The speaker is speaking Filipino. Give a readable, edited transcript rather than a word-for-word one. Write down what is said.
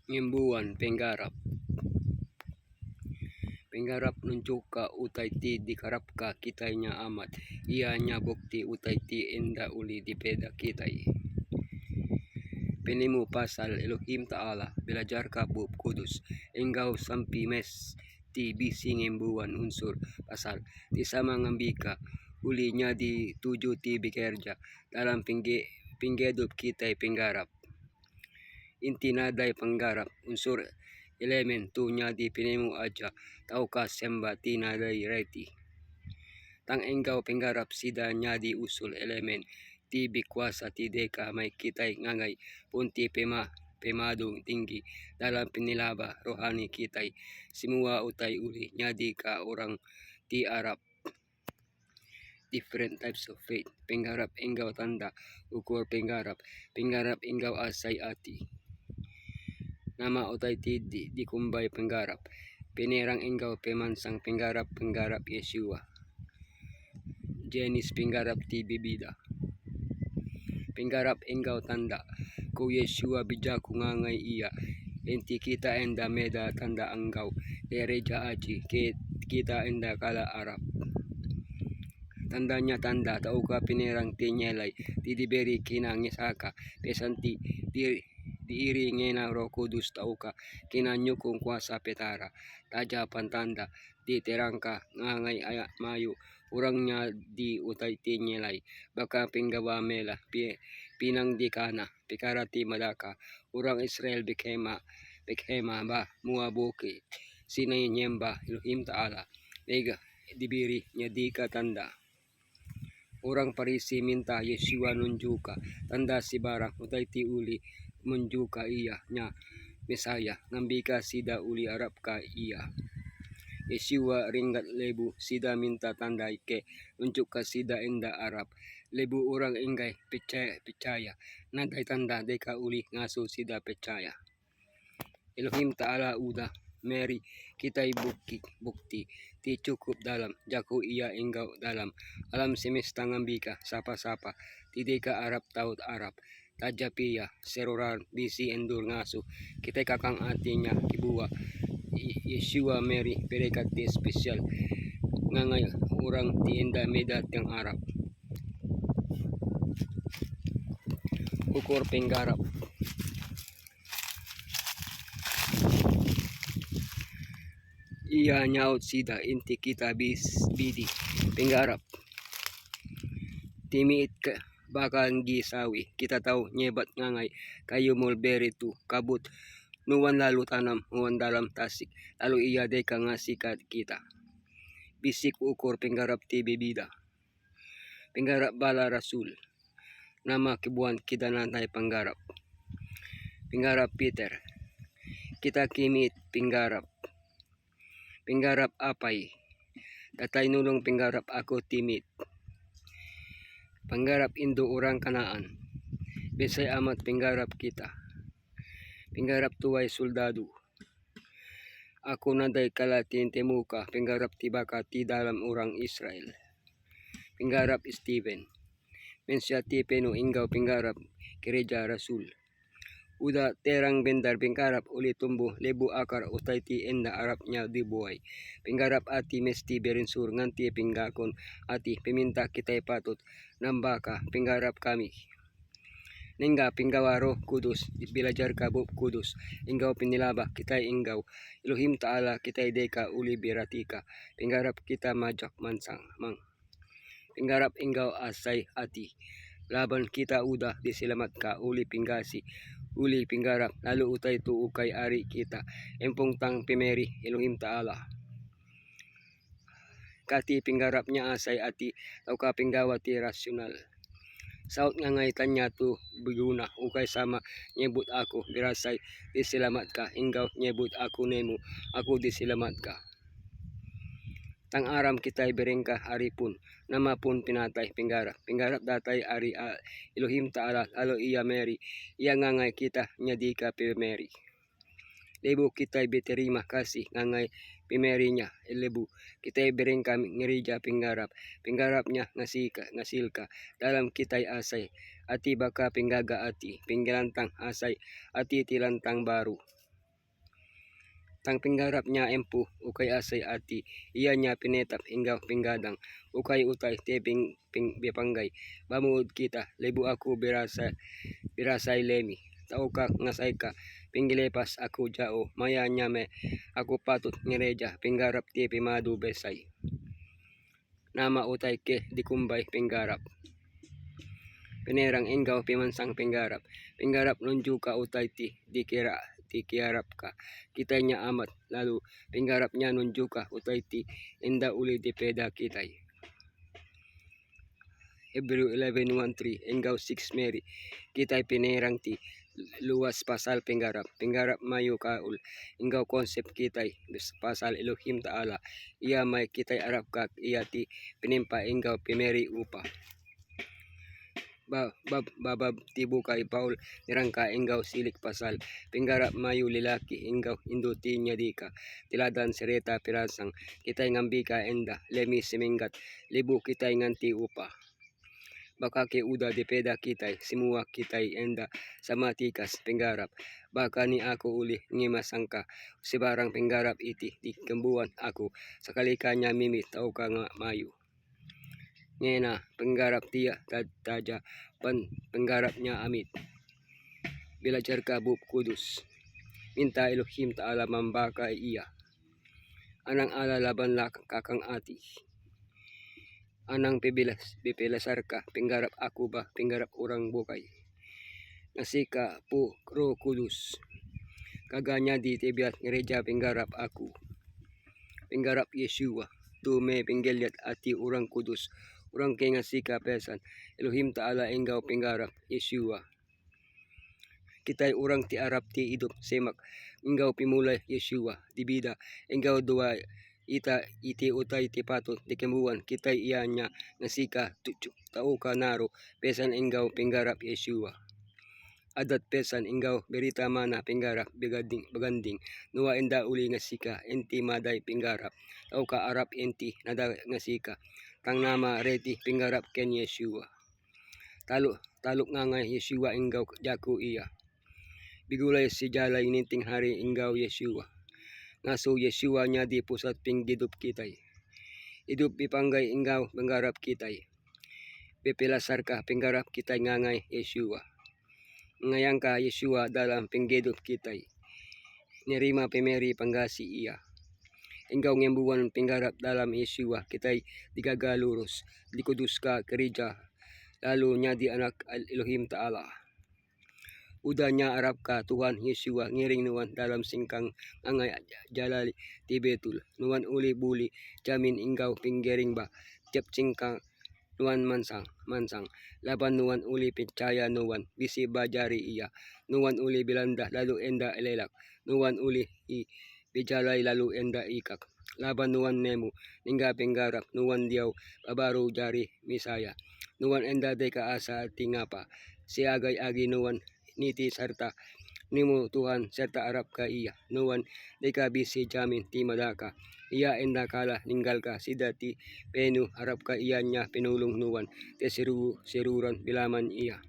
Ngimbuan penggarap. Penggarap nunjuka utay ti dikarap ka kitay nya amat. Iya nya bukti utay ti enda uli dipeda kitay. Pinimu pasal Elohim Ta'ala belajar ka bub kudus. Enggaw sampi mes ti bisi ngimbuan unsur pasal. Ti sama ngambika uli nya di tuju ti bikerja dalam pinggedup kitay penggarap. Inti naday penggarap unsur elemen tu nya di pinimu aja tau ka semba ti naday reti. Tang enggaw penggarap sida nya di usul elemen ti bikwasa ti deka may kitay ngangay punti pemadong tinggi dalam pinilaba rohani kitay simua utay uli nya di ka orang ti Arab. Different types of faith. Penggarap enggaw tanda ukur penggarap. Penggarap enggaw asay ati. Nama utay ti dikumbay penggarap. Pinerang enggaw pemansang penggarap Yeshua. Jenis penggarap ti bibida. Penggarap enggaw tanda ku Yeshua bijaku ngangay iya. Enti kita enda meda tanda enggaw dereja aji kita enda kala Arab. Tandanya tanda tau ka pinerang ti nyelay ti diberi kinang yesaka pesanti diiri ngena Roh Kudus tau ka kinanyukong kuasa petara tajapan tanda di terangka ngangay aya mayu urangnya di utay ti nyelay baka pinggawa mela pinang di kana pikara ti madaka urang Israel bikema ba muabuki sinay nyemba Elohim Ta'ala mega dibiri nya di ka tanda. Orang Parisi minta Yeshua nunjuka tanda si barang utay ti uli munjuka iya nya Mesaya ngambika sida uli Arab ka iya. Yeshua ringgat lebu sida minta tanda ike nunjuk ka sida enda Arab. Lebu orang enggay percaya naday tanda deka uli ngaso sida percaya. Elohim Ta'ala uda Mary kitay bukti ti cukup dalam jaku iya enggaw dalam alam semesta ngambika sapa-sapa ti deka Arab taut Arab tajapiya seroran bisi endur ngaso kitay kakang atinya kibuwa Yeshua Mary perekat ti spesial ngangay orang ti enda meda tiang Arab. Ukur penggarap. Iya nyaut sida inti kita bidi penggarap. Timiit ka bakal gisawi kita tahu nyebat ngangay kayu mulberry tu kabut nuwan lalu tanam nuwan dalam tasik lalu iya deka ngasikat kita. Bisik ukur penggarap ti bibida. Penggarap bala rasul. Nama kibuan kita nanay penggarap. Penggarap Peter. Kita kimit penggarap. Penggarap apay. Datay nulong penggarap ako timid. Penggarap Indo orang Kanaan. Besay amat penggarap kita. Penggarap tuway soldado. Ako naday kalatin temuka penggarap tibaka ti dalam orang Israel. Penggarap Stephen. Mensya ti peno inggaw penggarap gereja rasul. Uda terang bendar penggarap uli tumbuh lebu akar utay ti enda Arab nya dibuhay. Penggarap ati mesti berinsur nganti pinggakon ati peminta kitay patut nambaka penggarap kami. Ningga pinggawa Roh Kudus belajar kabub kudus inggaw pinilaba kitay inggaw Elohim Ta'ala kitay deka uli biratika penggarap kita majak mansang mang. Penggarap inggaw asay ati laban kita udah diselamat ka uli pinggasi uli penggarap lalu utay tu ukay ari kita empong tang pimeri Elohim Ta'ala kati penggarapnya asay ati tau ka penggawa ti rasyonal saut ngangay tanya tu buguna ukay sama nyebut ako birasay diselamat ka inggaw nyebut ako nemo ako diselamat ka. Tang aram kitay berengka ari pun nama pun pinatay penggarap datay ari Elohim Ta'ala alo iya Mary iya ngangay kita nyadika pimeri lebu kitay biterima kasih ngangay pimeri nya lebu kitay berengka ngereja penggarapnya ngasilka dalam kitay asay ati baka penggaga ati penggilantang asay ati tilantang baru. Tang pinggarap niya empu ukay asay ati iya niya pinetap inggaw pinggadang ukay utay te bipanggay bamuod kita libu ako birasay lemi tao ka ngasay ka pinggilepas ako jao maya niya me ako patut ngereja pinggarap ti pimadu besay nama utay ke dikumbay pinggarap pinerang inggaw pimansang pinggarap nunju ka utay ti dikiarap ka kitay niya amat lalu pinggarap niya nunju ka utay ti inda uli di peda kitay Hebreo 11:13 inggaw 6 Mary kitay pinerang ti luwas pasal pinggarap mayo kaul inggaw konsep kitay pasal Elohim Taala iya may kitay arap ka iya ti pinimpa inggaw pimeri upa babab tibu kay Paul nirangka inggaw silik pasal pinggarap mayo lilaki inggaw induti niya di ka tiladan sereta pirasang kitay ngambi ka enda lemi siminggat libu kitay nganti upa baka ke uda depeda kitay simua kitay enda sama tikas pinggarap baka ni ako uli ngimasangka sibarang pinggarap iti di kembuan ako sakali kanya mimi tao ka nga mayo ngena penggarap tiya taja penggarap niya amit belajar ka bub kudus minta Elohim Taala mambaka iya anang ala laban kakang ati anang pipilasar ka pinggarap ako ba pinggarap urang bukay nasika po Roho Kudus kaganya di tibiat ngereja pinggarap aku pinggarap Yeshua tume pinggelyat ati urang kudus urang kay ngasika pesan Elohim Taala inggaw pinggarap Yeshua kitay urang ti arap ti idup semak inggaw pimulay Yeshua di bida inggaw dua iti utay ti patut di kembuan kitay iya nya nasika tao ka naro pesan inggaw pinggarap Yeshua adat pesan inggaw berita mana pinggarap baganding nuwa enda uli ngasika enti maday pinggarap tao ka arap enti nada ngasika tang nama reti pinggarap ken Yeshua taluk nga Yeshua inggaw jaku iya bigulay si jalay ninting hari inggaw Yeshua ngaso Yeshua nya di pusat pinggidup kitay idup pipanggay inggaw pinggarap kitay pipilasar ka pinggarap kitay ngangay Yeshua ngayang ka Yeshua dalam pinggidup kitay nirima pimeri panggasi iya inggaw ngembuan pinggarap dalam Yeshua kitay digagaluros likudus ka kerja lalu nya di anak Elohim Taala uda nya arap ka Tuhan Yeshua ngiring nuan dalam singkang angay jalali ti betul nuan uli buli jamin inggaw pinggering ba tiap singkang nuan mansang laban nuan uli percaya nuan bisi bajari iya nuan uli bilanda lalu enda elelak nuan uli bijalay lalu enda ikak laban nuan nemu ningga pinggarap nuan diaw babaru jari misaya nuan enda deka asa tingapa siagay agi nuan niti serta nimo Tuhan serta arap ka iya nuan deka bisi jamin ti madaka iya enda kala ninggal ka sidati penu harap ka iya nya pinulong nuan te siruran bilaman iya